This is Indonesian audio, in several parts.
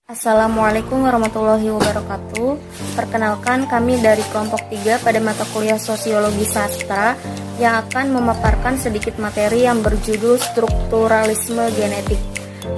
Assalamualaikum warahmatullahi wabarakatuh. Perkenalkan, kami dari kelompok 3 pada mata kuliah Sosiologi Sastra yang akan memaparkan sedikit materi yang berjudul strukturalisme genetik.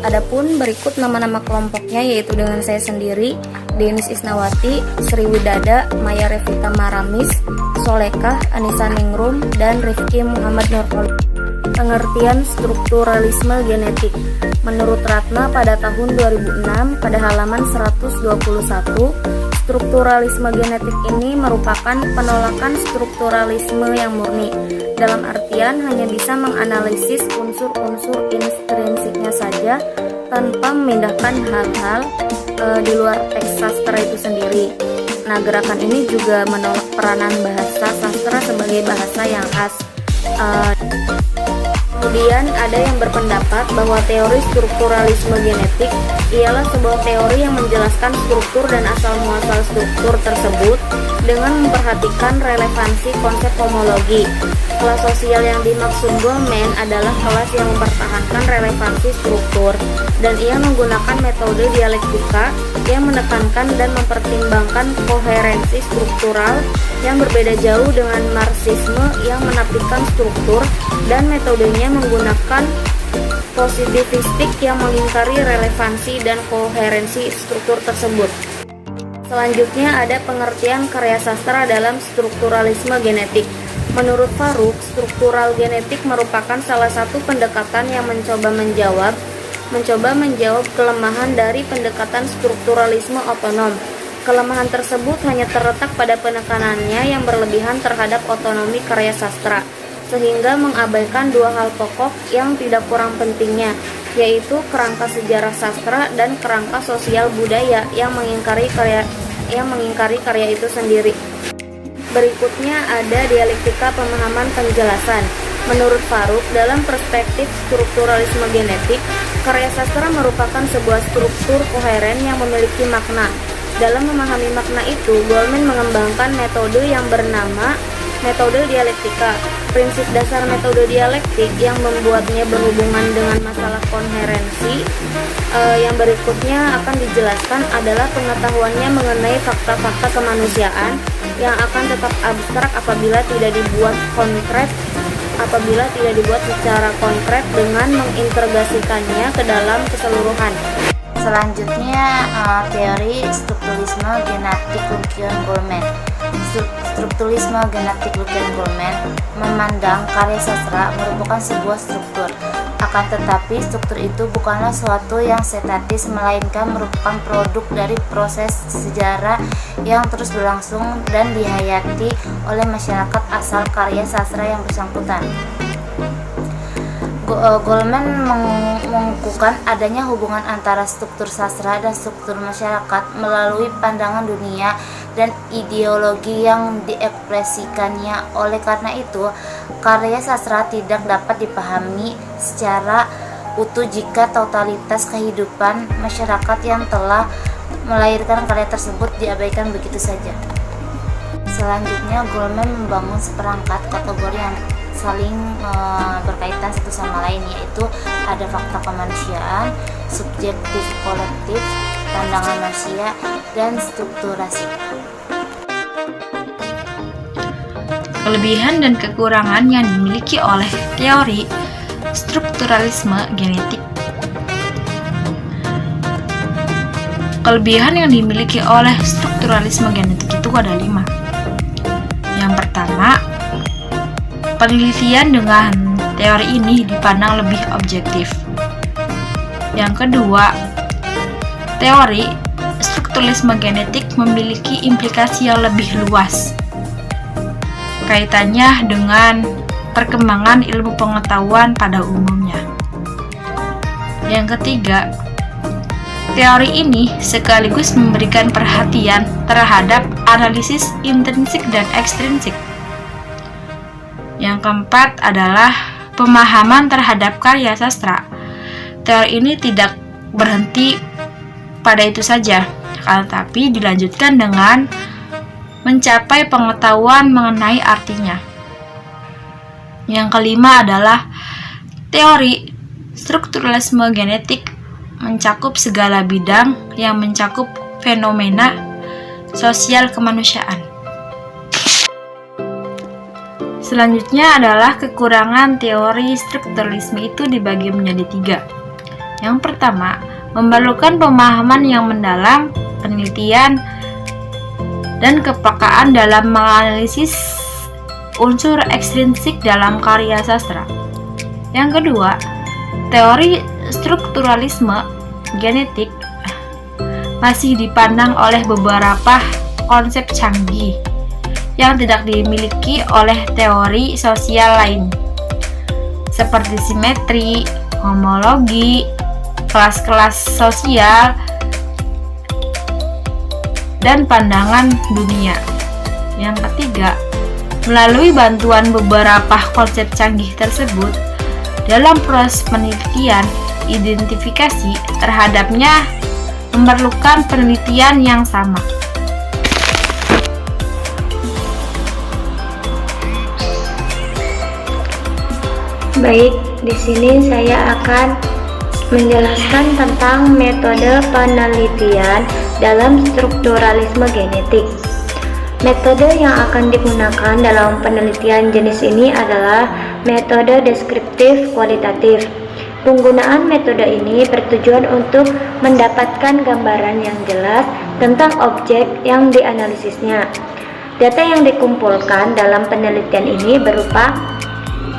Adapun berikut nama-nama kelompoknya, yaitu dengan saya sendiri, Denis Isnawati, Sri Widada, Maya Revita Maramis, Solekah, Anissa Ningrum, dan Rifki Muhammad Nurholis. Pengertian strukturalisme genetik. Menurut Ratna pada tahun 2006 pada halaman 121, strukturalisme genetik ini merupakan penolakan strukturalisme yang murni, dalam artian hanya bisa menganalisis unsur-unsur intrinsiknya saja tanpa memindahkan hal-hal di luar teks sastra itu sendiri. Nah, gerakan ini juga menolak peranan bahasa sastra sebagai bahasa yang khas. Kemudian ada yang berpendapat bahwa teori strukturalisme genetik ialah sebuah teori yang menjelaskan struktur dan asal-muasal struktur tersebut dengan memperhatikan relevansi konsep homologi. Kelas sosial yang dimaksud Goleman adalah kelas yang mempertahankan relevansi struktur, dan ia menggunakan metode dialektika yang menekankan dan mempertimbangkan koherensi struktural yang berbeda jauh dengan Marxisme yang menafikan struktur dan metodenya menggunakan positivistik yang mengingkari relevansi dan koherensi struktur tersebut. Selanjutnya ada pengertian karya sastra dalam strukturalisme genetik. Menurut Farouk, struktural genetik merupakan salah satu pendekatan yang mencoba menjawab kelemahan dari pendekatan strukturalisme otonom. Kelemahan tersebut hanya terletak pada penekanannya yang berlebihan terhadap otonomi karya sastra, sehingga mengabaikan dua hal pokok yang tidak kurang pentingnya, yaitu kerangka sejarah sastra dan kerangka sosial budaya yang mengingkari karya itu sendiri. Berikutnya ada dialektika pemahaman penjelasan. Menurut Farouk, dalam perspektif strukturalisme genetik, karya sastra merupakan sebuah struktur koheren yang memiliki makna. Dalam memahami makna itu, Goleman mengembangkan metode yang bernama metode dialektika. Prinsip dasar metode dialektik yang membuatnya berhubungan dengan masalah koherensi yang berikutnya akan dijelaskan adalah pengetahuannya mengenai fakta-fakta kemanusiaan yang akan tetap abstrak apabila tidak dibuat secara konkret dengan mengintegrasikannya ke dalam keseluruhan. Selanjutnya, teori strukturalisme genetik Lukian Goleman. Strukturalisme genetik Lukian Goleman memandang karya sastra merupakan sebuah struktur. Akan tetapi, struktur itu bukanlah suatu yang statis, melainkan merupakan produk dari proses sejarah yang terus berlangsung dan dihayati oleh masyarakat asal karya sastra yang bersangkutan. Goleman mengukuhkan adanya hubungan antara struktur sastra dan struktur masyarakat melalui pandangan dunia dan ideologi yang diekspresikannya. Oleh karena itu, karya sastra tidak dapat dipahami secara utuh jika totalitas kehidupan masyarakat yang telah melahirkan karya tersebut diabaikan begitu saja. Selanjutnya, Goleman membangun seperangkat kategori yang saling berkaitan satu sama lain, yaitu ada fakta kemanusiaan, subjektif kolektif, pandangan manusia, dan strukturasi. Kelebihan dan kekurangan yang dimiliki oleh teori strukturalisme genetik. Kelebihan yang dimiliki oleh strukturalisme genetik itu ada 5. Yang pertama, penelitian dengan teori ini dipandang lebih objektif. Yang kedua, teori strukturalisme genetik memiliki implikasi yang lebih luas kaitannya dengan perkembangan ilmu pengetahuan pada umumnya. Yang ketiga, teori ini sekaligus memberikan perhatian terhadap analisis intrinsik dan ekstrinsik. Yang keempat adalah pemahaman terhadap karya sastra. Teori ini tidak berhenti pada itu saja, tetapi dilanjutkan dengan mencapai pengetahuan mengenai artinya. Yang kelima adalah teori strukturalisme genetik mencakup segala bidang yang mencakup fenomena sosial kemanusiaan. Selanjutnya adalah kekurangan teori strukturalisme itu dibagi menjadi 3. Yang pertama, memerlukan pemahaman yang mendalam, penelitian, dan kepekaan dalam menganalisis unsur ekstrinsik dalam karya sastra. Yang kedua, teori strukturalisme genetik masih dipandang oleh beberapa konsep canggih yang tidak dimiliki oleh teori sosial lain, seperti simetri, homologi, kelas-kelas sosial, dan pandangan dunia. Yang ketiga, melalui bantuan beberapa konsep canggih tersebut, dalam proses penelitian, identifikasi terhadapnya memerlukan penelitian yang sama. Baik, di sini saya akan menjelaskan tentang metode penelitian dalam strukturalisme genetik. Metode yang akan digunakan dalam penelitian jenis ini adalah metode deskriptif kualitatif. Penggunaan metode ini bertujuan untuk mendapatkan gambaran yang jelas tentang objek yang dianalisisnya. Data yang dikumpulkan dalam penelitian ini berupa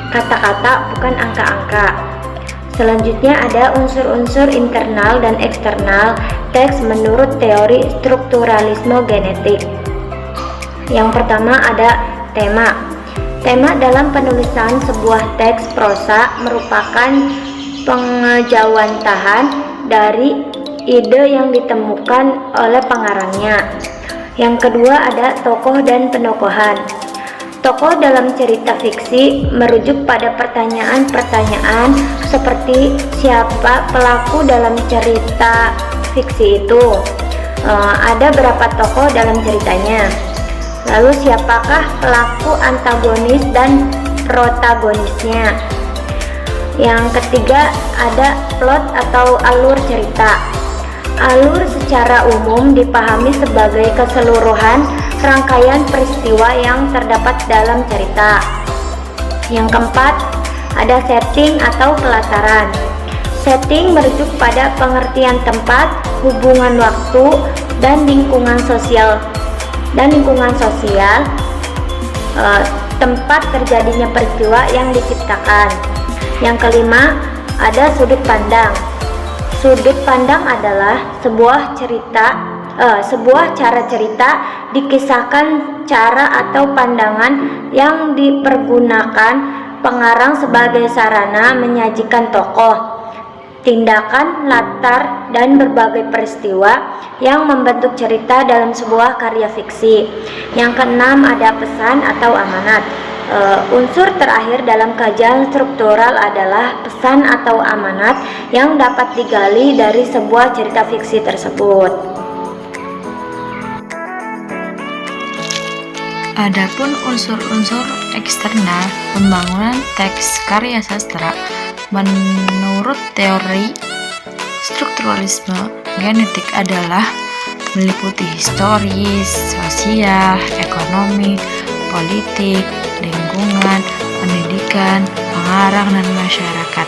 kata-kata, bukan angka-angka. Selanjutnya ada unsur-unsur internal dan eksternal teks menurut teori strukturalisme genetik. Yang pertama ada tema. Tema dalam penulisan sebuah teks prosa merupakan pengejawantahan dari ide yang ditemukan oleh pengarangnya. Yang kedua ada tokoh dan penokohan. Tokoh dalam cerita fiksi merujuk pada pertanyaan-pertanyaan seperti siapa pelaku dalam cerita fiksi itu, ada berapa tokoh dalam ceritanya, lalu siapakah pelaku antagonis dan protagonisnya. Yang ketiga ada plot atau alur cerita. Alur secara umum dipahami sebagai keseluruhan rangkaian peristiwa yang terdapat dalam cerita. Yang keempat, ada setting atau pelataran. Setting merujuk pada pengertian tempat, hubungan waktu, dan lingkungan sosial. Tempat terjadinya peristiwa yang diciptakan. Yang kelima, ada sudut pandang. Sudut pandang adalah sebuah cara cerita dikisahkan cara atau pandangan yang dipergunakan pengarang sebagai sarana menyajikan tokoh, tindakan, latar, dan berbagai peristiwa yang membentuk cerita dalam sebuah karya fiksi. Yang keenam ada pesan atau amanat. Unsur terakhir dalam kajian struktural adalah pesan atau amanat yang dapat digali dari sebuah cerita fiksi tersebut. Adapun unsur-unsur eksternal pembangunan teks karya sastra menurut teori strukturalisme genetik adalah meliputi historis, sosial, ekonomi, politik, lingkungan, pendidikan, pengarang, dan masyarakat.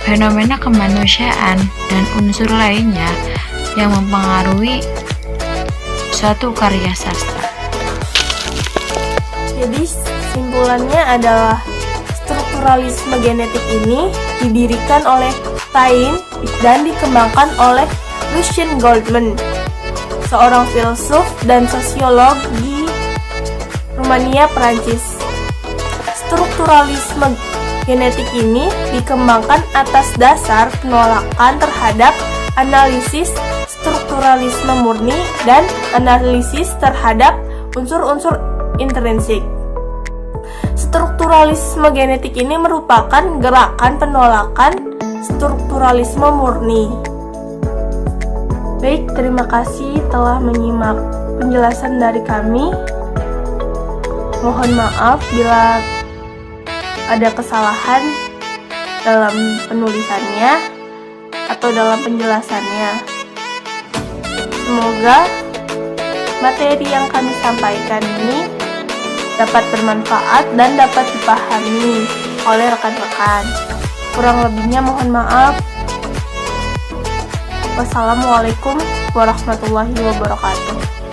Fenomena kemanusiaan dan unsur lainnya yang mempengaruhi suatu karya sastra. Jadi simpulannya adalah strukturalisme genetik ini didirikan oleh Taine dan dikembangkan oleh Lucien Goldman, seorang filsuf dan sosiolog di Rumania, Prancis. Strukturalisme genetik ini dikembangkan atas dasar penolakan terhadap analisis strukturalisme murni dan analisis terhadap unsur-unsur intrinsik. Strukturalisme genetik ini merupakan gerakan penolakan strukturalisme murni. Baik, terima kasih telah menyimak penjelasan dari kami. Mohon maaf bila ada kesalahan dalam penulisannya. atau dalam penjelasannya. Semoga materi yang kami sampaikan ini dapat bermanfaat dan dapat dipahami oleh rekan-rekan. Kurang lebihnya mohon maaf. Wassalamualaikum warahmatullahi wabarakatuh.